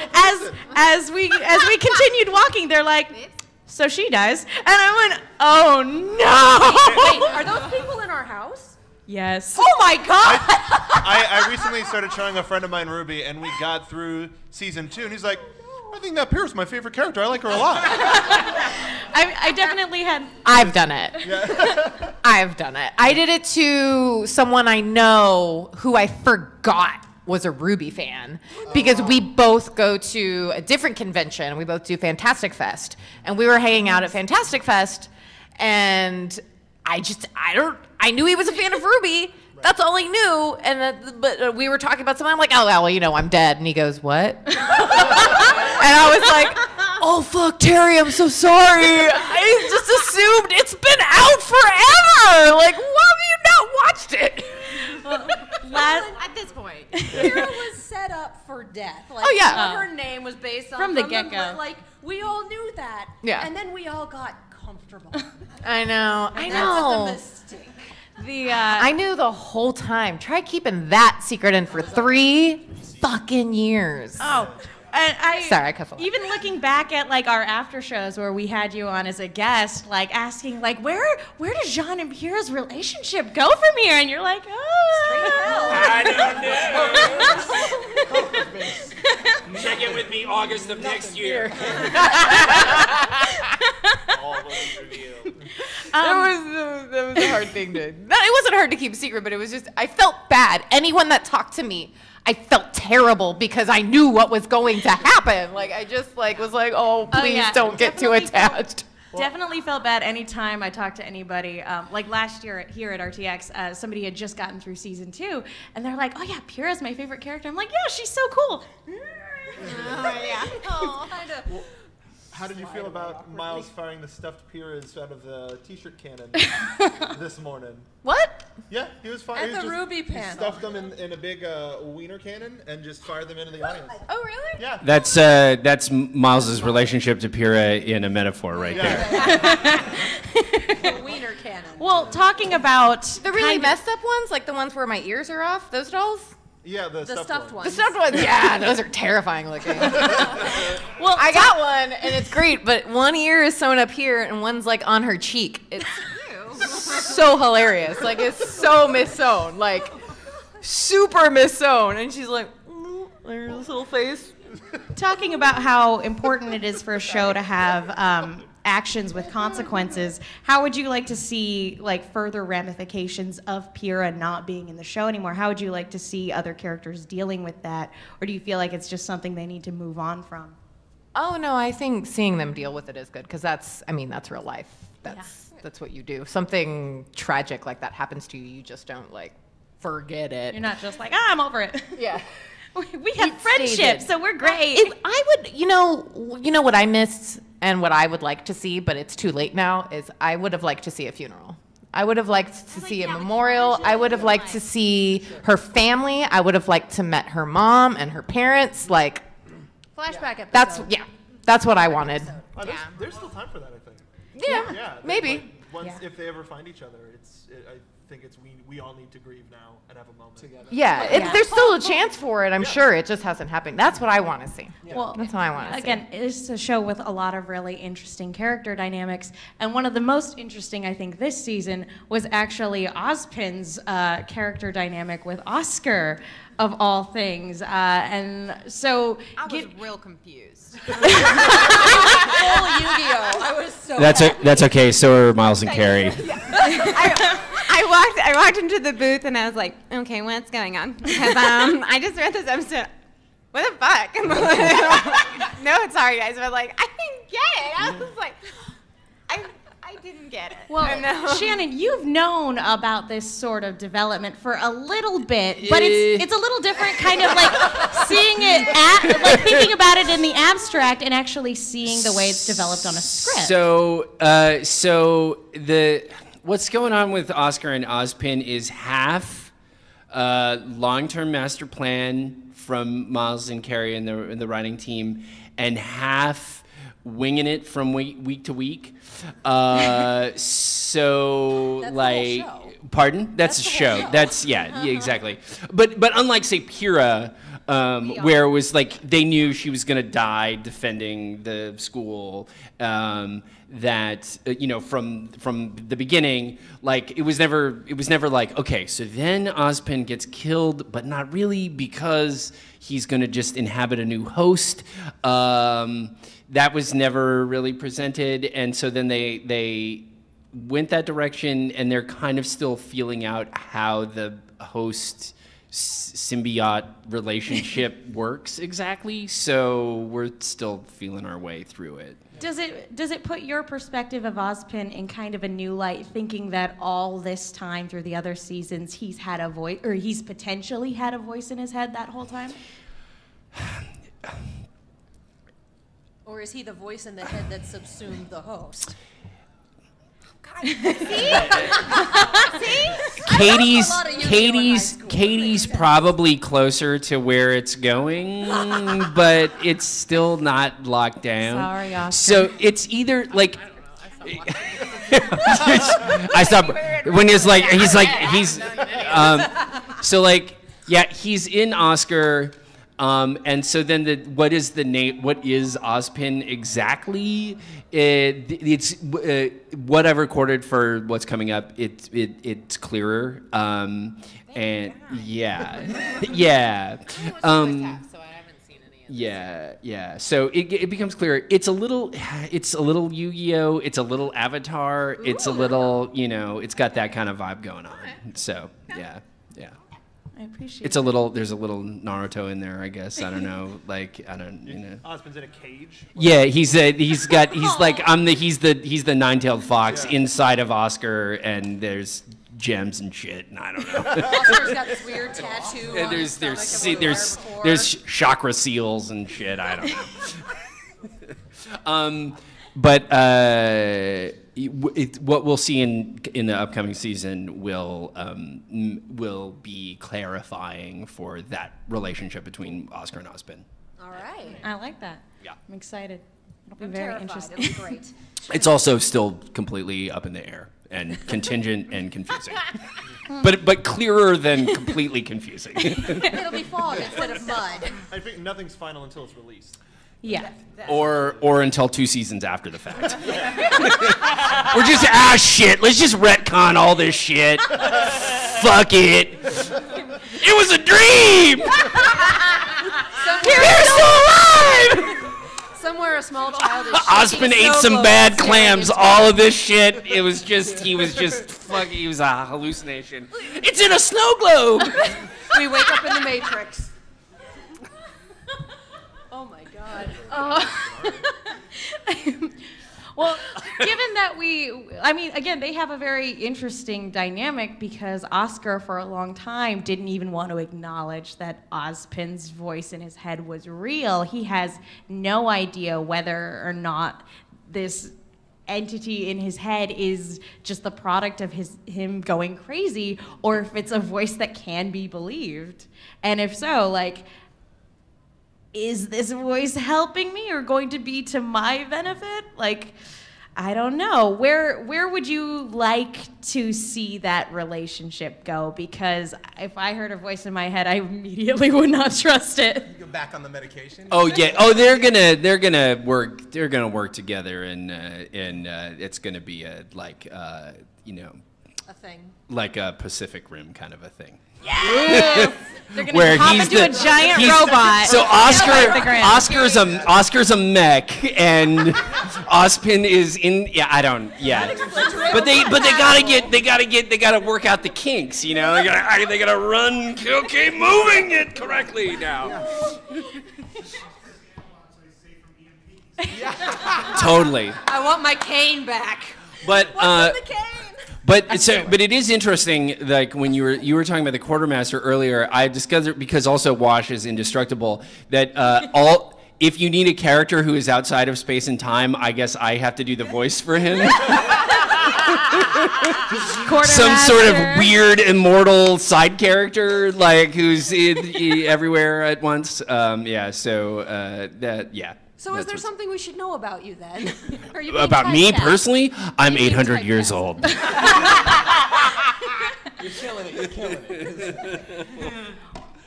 as we continued walking, they're like, so she dies. And I went, oh no. Wait, are those people in our house? Yes. Oh my God. I recently started showing a friend of mine RWBY, and we got through season 2, and he's like, I think that Pyrrha's my favorite character. I like her a lot. I definitely had. I've done it. Yeah. I've done it. I did it to someone I know who I forgot was a RWBY fan, because we both go to a different convention. We both do Fantastic Fest, and we were hanging out at Fantastic Fest, and I knew he was a fan of RWBY. That's all I knew, but we were talking about something. I'm like, oh, well, I'm dead. And he goes, what? And I was like, oh, fuck, Terry, I'm so sorry. I just assumed it's been out forever. Like, why have you not watched it? At this point. Pyrrha was set up for death. Like, her name was based on from the get-go. Like, we all knew that. Yeah. And then we all got comfortable. I know. That was a mistake. I knew the whole time. Try keeping that secret in for 3 fucking years. Oh, and sorry, I cut off. Even looking back at like our after shows where we had you on as a guest, like asking like where does Jean and Pyrrha's relationship go from here? And you're like, I don't know. Check in with me August of next year. All those revealed. That was a hard thing to. It wasn't hard to keep secret, but it was just I felt bad. Anyone that talked to me, I felt terrible because I knew what was going to happen. Like I just was like, oh, please don't get too attached. Definitely felt bad anytime I talked to anybody. Like last year here at RTX, somebody had just gotten through season 2, and they're like, oh yeah, Pyrrha's my favorite character. I'm like, yeah, she's so cool. How did you feel about Miles firing the stuffed Pyrrhas out of the t-shirt cannon this morning? What? Yeah, he was firing. At the RWBY panel. He stuffed them in a big wiener cannon and just fired them into the audience. Oh, really? Yeah. That's Miles's relationship to Pyrrha in a metaphor right there. The wiener cannon. Well, talking about The really messed up ones, like the ones where my ears are off, those dolls? Yeah, the stuffed ones. The stuffed ones, yeah, those are terrifying looking. Well, I got one, and it's great, but one ear is sewn up here, and one's like on her cheek. It's so hilarious. Like, it's so mis-sewn, like, super mis-sewn. And she's like, there's this little face. talking about how important it is for a show to have actions with consequences. How would you like to see like further ramifications of Pyrrha not being in the show anymore? How would you like to see other characters dealing with that? Or do you feel like it's just something they need to move on from? Oh no, I think seeing them deal with it is good because that's real life. That's what you do. Something tragic like that happens to you, you just don't like forget it. You're not just like, I'm over it. Yeah. We have friendship, so we're great. I would, you know what I missed and what I would like to see, but it's too late now, is I would have liked to see a funeral. I would have liked to see a memorial. I would have liked to see her family. I would have liked to met her mom and her parents. Like, Flashback episode. That's what I wanted. There's still time for that, I think. Yeah, maybe. Like, if they ever find each other, I think we all need to grieve now and have a moment together. There's still a chance for it, I'm sure. It just hasn't happened. That's what I want to see. Well, that's what I want to see. Again, it's a show with a lot of really interesting character dynamics, and one of the most interesting, I think, this season was actually Ozpin's character dynamic with Oscar, of all things. And so I was real confused. Full Yu-Gi-Oh! I was so That's okay. So are Miles and Carrie. I walked into the booth and I was like, okay, what's going on? Because I just read this episode. What the fuck? No, sorry guys, but like I didn't get it. I was like, I didn't get it. Well, Shannon, you've known about this sort of development for a little bit, but it's a little different, kind of like seeing it, like thinking about it in the abstract and actually seeing the way it's developed on a script. So what's going on with Oscar and Ozpin is half long-term master plan from Miles and Carrie and the writing team, and half winging it from week to week. So that's like, pardon? That's a show. That's exactly. But unlike say Pyrrha, where it was like they knew she was gonna die defending the school. That from the beginning, like it was never like, okay, so then Ozpin gets killed, but not really, because he's gonna just inhabit a new host. That was never really presented, and so then they went that direction, and they're kind of still feeling out how the host symbiote relationship works exactly. So we're still feeling our way through it. Does it put your perspective of Ozpin in kind of a new light, thinking that all this time through the other seasons he's had a voice, or he's potentially had a voice in his head that whole time? Or is he the voice in the head that subsumed the host? Katie's probably closer to where it's going, but it's still not locked down. Sorry, Oscar. So it's either like I stopped when he's so like he's in Oscar. And so then what is the name? What is Ozpin exactly? It's what I've recorded for what's coming up. It's clearer. And yeah. So it becomes clearer. It's a little Yu-Gi-Oh. It's a little Avatar. It's a little it's got that kind of vibe going on. So yeah. I appreciate it's a little. There's a little Naruto in there, I guess. I don't know. Like I don't. Ozpin's in a cage. Yeah, he's the nine-tailed fox inside of Oscar, and there's gems and shit, and I don't know. Oscar's got this weird tattoo. And there's chakra seals and shit. I don't know. But what we'll see in the upcoming season will be clarifying for that relationship between Oscar and Ozpin. All right. I like that. Yeah. I'm excited. It'll be I'm very terrified. interesting. It'll be great. It's also still completely up in the air and contingent and confusing, but clearer than completely confusing. It'll be fog instead of mud. I think nothing's final until it's released. Yeah. Or until 2 seasons after the fact. We're just shit. Let's just retcon all this shit. Fuck it. It was a dream. We're still alive. Somewhere a small child is Osmond shaking a ate snow some globe bad and staring clams. into All of this shit. He was just fucking. He was a hallucination. It's in a snow globe. We wake up in the Matrix. Oh my God. Well, given that again, they have a very interesting dynamic because Oscar for a long time didn't even want to acknowledge that Ozpin's voice in his head was real. He has no idea whether or not this entity in his head is just the product of him going crazy or if it's a voice that can be believed. And if so, like, is this voice helping me or going to be to my benefit? Like, I don't know. Where would you like to see that relationship go? Because if I heard a voice in my head, I immediately would not trust it. You go back on the medication. Oh yeah. Oh, they're gonna work together, and it's gonna be a thing. like a Pacific Rim kind of a thing. Yes! They're gonna Where hop he's into a giant robot. So Like Oscar's a mech, and Ozpin is in. Yeah, I don't. Yeah, but they gotta work out the kinks. You know, they gotta run. Okay, moving it correctly now. Totally. I want my cane back. But What's in the cane? But it is interesting. Like when you were talking about the quartermaster earlier, I discovered, because also Wash is indestructible, that if you need a character who is outside of space and time, I guess I have to do the voice for him. Some sort of weird immortal side character, like who's everywhere at once. So is there something we should know about you then? Are you being About me typecast? personally? I'm 800 years old. You're killing it. You're killing it.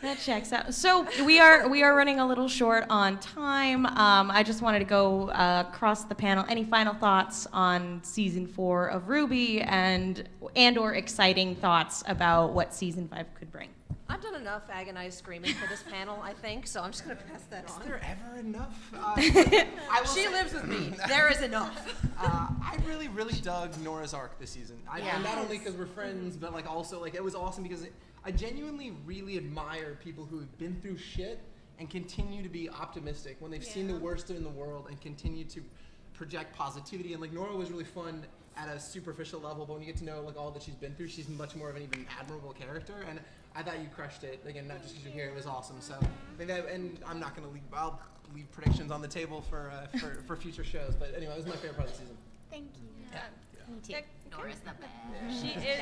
That checks out. So we are running a little short on time. I just wanted to go across the panel. Any final thoughts on season 4 of RWBY and/or exciting thoughts about what season 5 could bring? I've done enough agonized screaming for this panel, I think, so I'm just going to pass that on. Is there ever enough? She lives with me. There is enough. I really, really dug Nora's arc this season. And not only because we're friends, but like also like it was awesome because I genuinely really admire people who have been through shit and continue to be optimistic when they've seen the worst in the world and continue to project positivity. And like Nora was really fun at a superficial level, but when you get to know like all that she's been through, she's much more of an even admirable character. And I thought you crushed it. Again, not just because you're here, it was awesome. So, I think that, and I'm not gonna leave. I'll leave predictions on the table for future shows. But anyway, it was my favorite part of the season. Thank you. Me too. Nora's the best. Yeah. She is.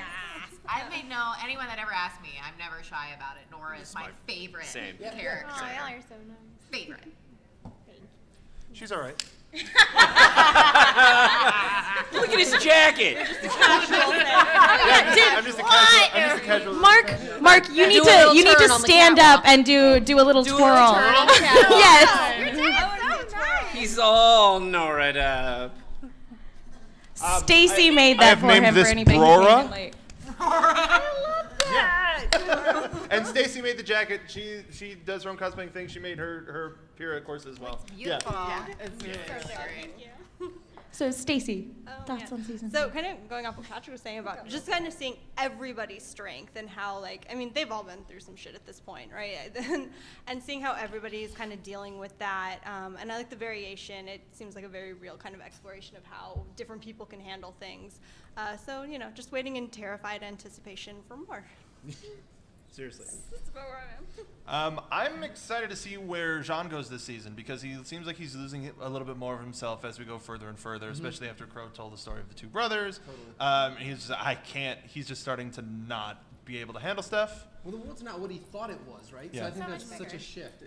I think anyone that ever asked me, I'm never shy about it. Nora is my favorite character. Oh, y'all are so nice. Favorite. She's all right. Look at his jacket. I'm just a casual. Mark, you need to stand up and do a little twirl. Yes. You're doing so nice. He's all Nora'd up. Stacy made that for him for anybody who came in late. And Stacey made the jacket. She does her own cosplaying thing. She made her Pyrrha course as well. Beautiful. Yeah. It's great. So Stacy, thoughts on season 4? So kind of going off what Patrick was saying about just kind of seeing everybody's strength and how they've all been through some shit at this point, right? And seeing how everybody's kind of dealing with that. And I like the variation. It seems like a very real kind of exploration of how different people can handle things. So, just waiting in terrified anticipation for more. Seriously. That's about where I am. I'm excited to see where Jean goes this season because he seems like he's losing a little bit more of himself as we go further and further, especially after Crow told the story of the two brothers. Totally. He's just starting to not be able to handle stuff. Well, the world's not what he thought it was, right? Yeah. So I think that's such a shift.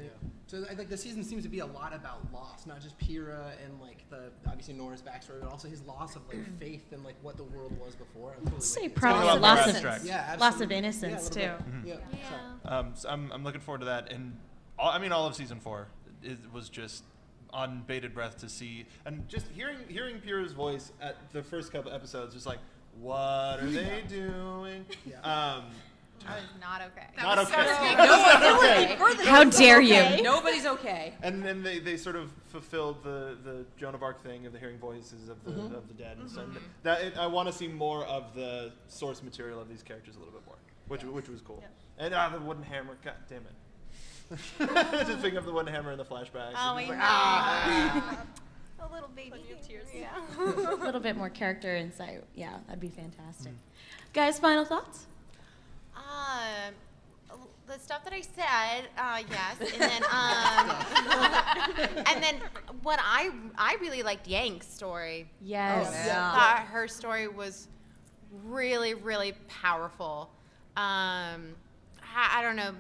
So I think the season seems to be a lot about loss, not just Pyrrha and obviously Nora's backstory, but also his loss of faith in what the world was before. I'd say It's probably getting a lot more abstract. loss of innocence too. So I'm looking forward to that, and all of season 4 it was just on bated breath to see, and just hearing Pyrrha's voice at the first couple episodes, just like, what are they doing? Not okay. Not okay. How dare you? Nobody's okay. And then they sort of fulfilled the Joan of Arc thing of the hearing voices of the dead. And so I want to see more of the source material of these characters a little bit more, which was cool. And the wooden hammer, god damn it. Just picking up the wooden hammer in the flashbacks. Oh, and I just know. A little baby. Tears. Yeah. A little bit more character insight. Yeah, that'd be fantastic. Guys, final thoughts? The stuff that I said, yes, and then and then what I really liked Yang's story. Yes. Thought her story was really, really powerful. I don't know,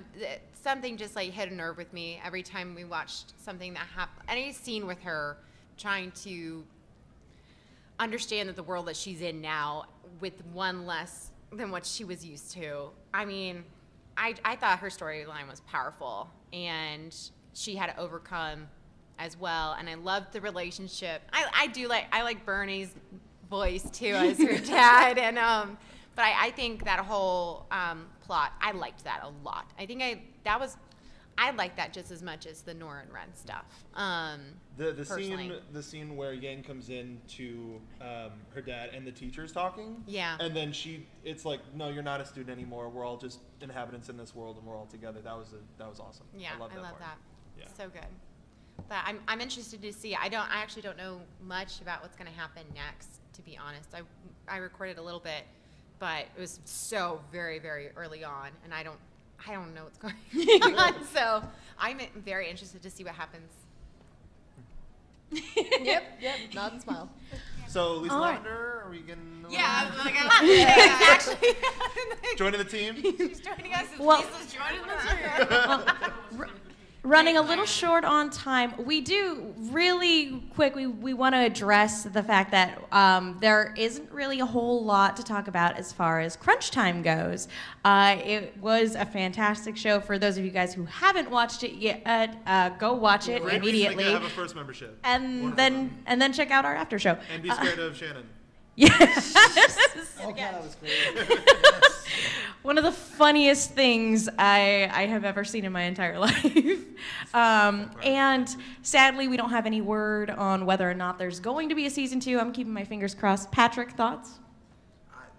something just like hit a nerve with me every time we watched something that happened. Any scene with her trying to understand that the world that she's in now with one less than what she was used to. I mean, I thought her storyline was powerful, and she had to overcome as well. And I loved the relationship. I like Bernie's voice too as her dad, and but I think that whole plot, I liked that a lot. I think I liked that just as much as the Nora and Ren stuff. The scene where Yang comes in to her dad and the teacher's talking. Yeah. And then it's like, no, you're not a student anymore. We're all just inhabitants in this world, and we're all together. That was awesome. Yeah, I love part. that. Yeah. So good. But I'm interested to see. I actually don't know much about what's going to happen next, to be honest. I recorded a little bit, but it was so very, very early on, and I don't know what's going on. So I'm very interested to see what happens. Yep, nod and smile. So, Lisa Lavender, are we getting... Yeah, actually. Joining the team? She's joining us. Well- Lisa's joining us. Running a little short on time. We do really quick. We want to address the fact that there isn't really a whole lot to talk about as far as crunch time goes. It was a fantastic show. For those of you guys who haven't watched it yet, go watch it immediately. Have a first membership. And then check out our after show. And be scared of Shannon. Yes. Oh, God, that was great. One of the funniest things I have ever seen in my entire life. And sadly, we don't have any word on whether or not there's going to be a season 2. I'm keeping my fingers crossed. Patrick, thoughts?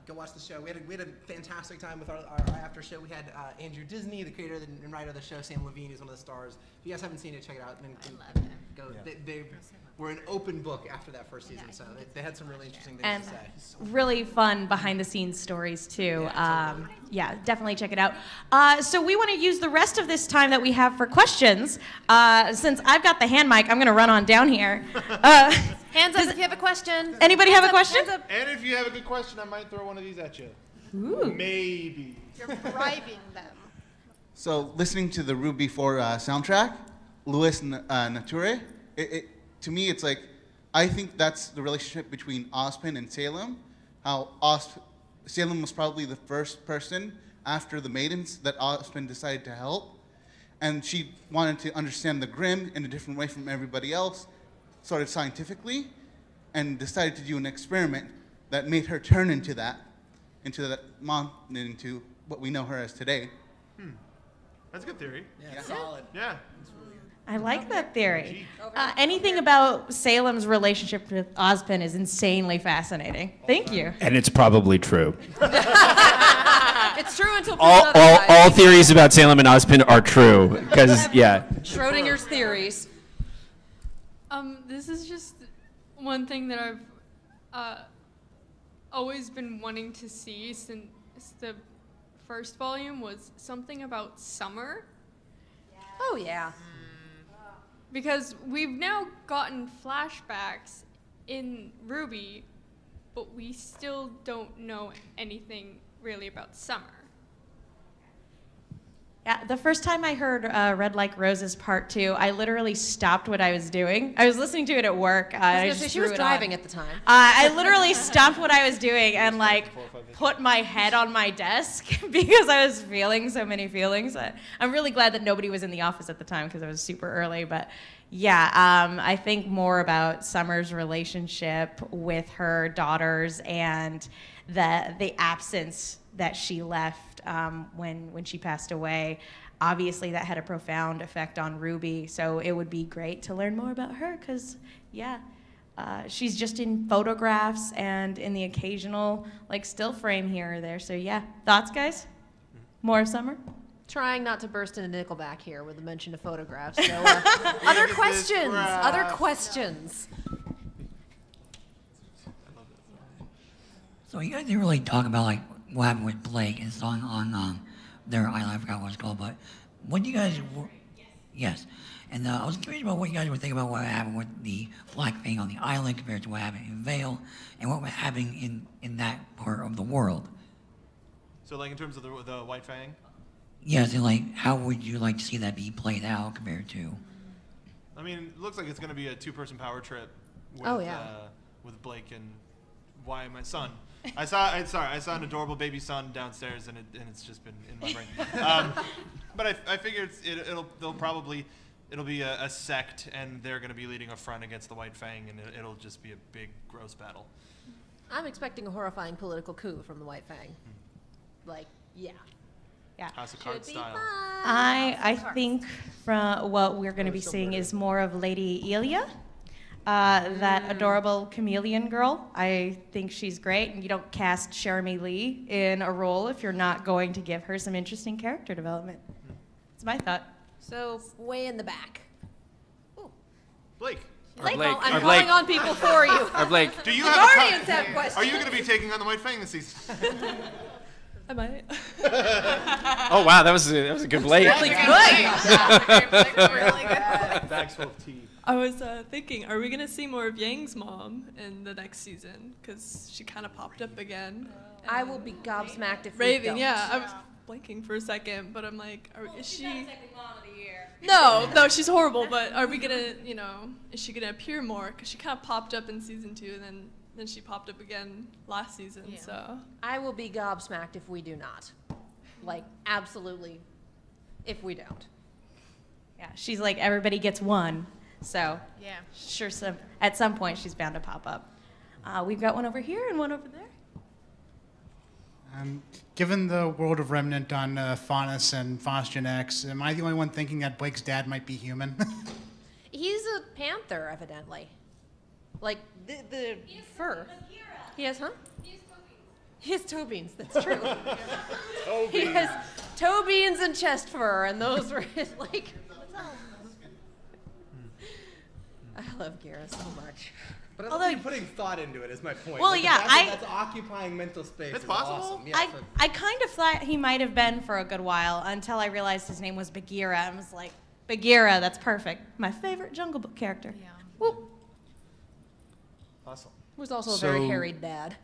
Go watch the show. We had a fantastic time with our after show. We had Andrew Disney, the creator and writer of the show. Sam Levine is one of the stars. If you guys haven't seen it, check it out. And I love him. Go. Yeah. They were an open book after that first season, so they had some really interesting things And to say. really fun behind the scenes stories too. Yeah, definitely check it out. So we want to use the rest of this time that we have for questions. Since I've got the hand mic, I'm going to run on down here. Hands up if you have a question. Anybody have a question? Hands up. And if you have a good question, I might throw one of these at you. Ooh. Maybe. You're bribing them. So listening to the RWBY 4 soundtrack, Louis Nature, to me it's like, I think that's the relationship between Ozpin and Salem. How Salem was probably the first person after the Maidens that Ozpin decided to help. And she wanted to understand the Grimm in a different way from everybody else, sort of scientifically, and decided to do an experiment that made her turn into that mom, and into what we know her as today. That's a good theory. Yeah, solid. Yeah. I like that theory. Anything about Salem's relationship with Ozpin is insanely fascinating. Thank you. And it's probably true. It's true until proven otherwise. All theories about Salem and Ozpin are true. Because, yeah. Schrodinger's theories. This is just one thing that I've always been wanting to see since the first volume was something about summer. Oh, yeah. Because we've now gotten flashbacks in RWBY, but we still don't know anything really about summer. Yeah, the first time I heard Red Like Roses Part 2, I literally stopped what I was doing. I was listening to it at work. She was driving at the time. I literally stopped what I was doing and like put my head on my desk because I was feeling so many feelings. I'm really glad that nobody was in the office at the time because it was super early. But yeah, I think more about Summer's relationship with her daughters and the absence that she left left when she passed away. Obviously, that had a profound effect on RWBY, so it would be great to learn more about her because, yeah, she's just in photographs and in the occasional like still frame here or there. So yeah, thoughts, guys? More of Summer? Trying not to burst into Nickelback here with the mention of photographs. So, other questions. Other questions. So you guys didn't really talk about like what happened with Blake and song on their island. I forgot what it's called, but what do you guys? Yes, and I was curious about what you guys were thinking about what happened with the black thing on the island compared to what happened in Vale, and what was happening in that part of the world. So like in terms of the White Fang. Yes, and like how would you like to see that be played out compared to? I mean, it looks like it's going to be a two-person power trip with, with Blake and my son. I saw an adorable baby son downstairs, and it's just been in my brain. But I figure it'll be a sect, and they're going to be leading a front against the White Fang, and it'll just be a big, gross battle. I'm expecting a horrifying political coup from the White Fang. Like, yeah. Yeah. House of Cards style. I think from what we're going to be seeing is more of Lady Elia, that adorable chameleon girl. I think she's great, and you don't cast Jeremy Lee in a role if you're not going to give her some interesting character development. That's my thought. So, way in the back. Ooh. Blake. I'm calling on people for you. Or Blake. Do you the have Guardians have questions. Are you going to be taking on the White Fang this season? I might. Oh wow, that was a good Blake. Really good. Really good. Bags full of tea. I was thinking, are we gonna see more of Yang's mom in the next season? Because she kind of popped up again. I will be gobsmacked if we Raven, don't. yeah. I was blinking for a second, but I'm like, is she? No, she's horrible. But are we gonna, is she gonna appear more? Because she kind of popped up in season 2, and then she popped up again last season. Yeah. So I will be gobsmacked if we do not. Like, absolutely, if we don't. Yeah, she's like everybody gets one. So Yeah. sure, at some point she's bound to pop up. We've got one over here and one over there. Given the world of Remnant on Faunus and Faunus Gen X, am I the only one thinking that Blake's dad might be human? He's a panther, evidently. Like, the fur. He has, huh? He has toe beans, that's true. He has toe beans and chest fur, and those were his, like... I love Garrus so much. But I love you putting thought into it is my point. Well, Like, the yeah, fact that that's occupying mental space. It's is possible? Awesome. Yeah, I kind of thought he might have been for a good while until I realized his name was Bagheera. I was like, Bagheera, that's perfect. My favorite Jungle Book character. Yeah. Whoop. Awesome. Who's also a very harried dad.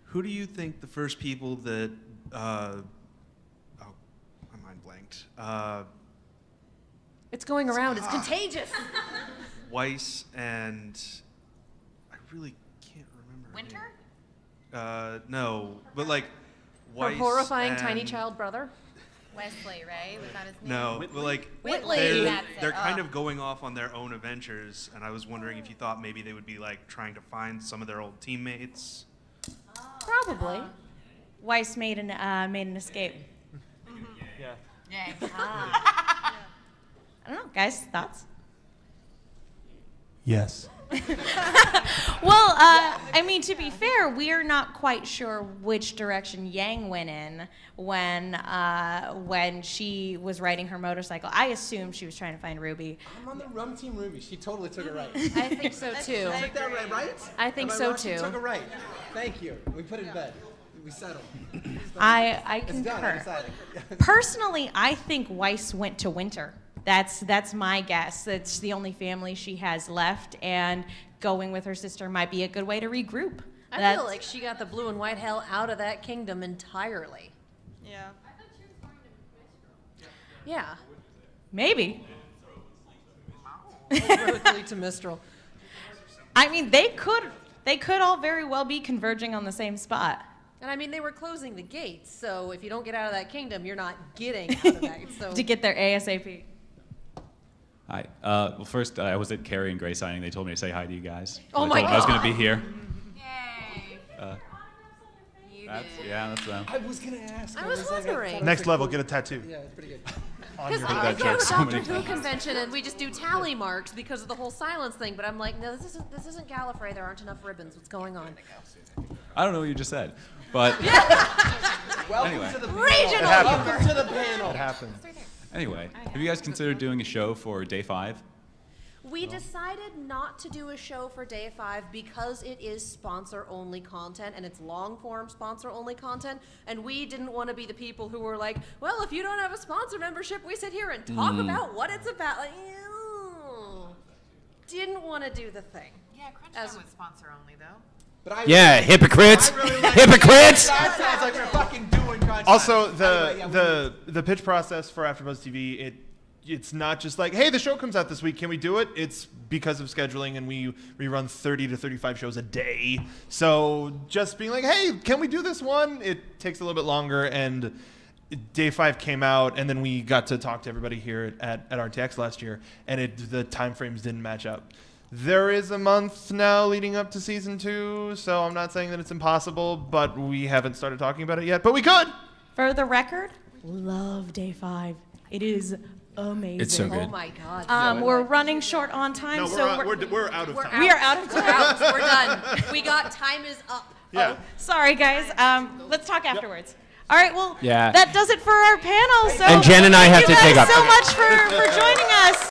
Who do you think the first people that, oh, my mind blanked. It's going around, it's contagious. Weiss and, I really can't remember. Winter? No, but like Her Weiss horrifying and, tiny child brother. Wesley, right? Was that his name? No, but like Whitley. they're kind of going off on their own adventures, and I was wondering if you thought maybe they would be like trying to find some of their old teammates. Probably. Weiss made an escape. Yeah. Yay. I don't know, guys, thoughts? Yes. Well, I mean, to be fair, we're not quite sure which direction Yang went in when she was riding her motorcycle. I assumed she was trying to find Ruby. I'm on the rum team Ruby. She totally took it right. I think so too. Took that right, right? I think Am I so wrong? She too. took it right. Thank you. We put it in bed. We settled. I It's done. I concur. decided. Personally, I think Weiss went to Winter. That's my guess. It's the only family she has left, and going with her sister might be a good way to regroup. I feel like she got the blue and white hell out of that kingdom entirely. Yeah. Yeah. Maybe. Roadly to Mistral. I mean, they could all very well be converging on the same spot. And I mean, they were closing the gates, so if you don't get out of that kingdom, you're not getting out of that. So To get there ASAP. Hi. Well, first, I was at Carrie and Grace signing. They told me to say hi to you guys. Oh I my told them I was going to God. be here. Yay. Uh, You That's them. I was gonna ask. I was wondering. Next level, get a tattoo. Yeah, it's pretty good. Because your I head. go to a so Doctor many Who times. convention and we just do tally marks because of the whole silence thing. But I'm like, no, this isn't Gallifrey. There aren't enough ribbons. What's going on? I don't know what you just said, but Welcome Anyway. to the panel. Regional Welcome to the panel. It happened. anyway, have you guys considered doing a show for day 5? We decided not to do a show for day 5 because it is sponsor-only content and it's long-form sponsor-only content, and we didn't want to be the people who were like, well, if you don't have a sponsor membership, we sit here and talk about what it's about. Like, ew. Didn't want to do the thing. Yeah, Crunch Time was sponsor only though. But I Yeah, hypocrites. I really like Hypocrites. That sounds like we're fucking doing Crunch Also, Time. the pitch process for AfterBuzz TV, it's not just like, hey, the show comes out this week, can we do it? It's because of scheduling, and we run 30 to 35 shows a day. So just being like, hey, can we do this one? It takes a little bit longer, and day 5 came out, and then we got to talk to everybody here at RTX last year, and the time frames didn't match up. There is a month now leading up to season 2, so I'm not saying that it's impossible, but we haven't started talking about it yet, but we could. For the record, love day 5. It is amazing. It's so good. Oh my God. We're running short on time, No, so we're out of We're time. out. We are out of We're time. out. We're done. We got time is up. Yeah. Sorry, guys. Let's talk afterwards. All right. Well, Yeah. that does it for our panel. So And Jen and I have thank to you take guys up. so much for joining us.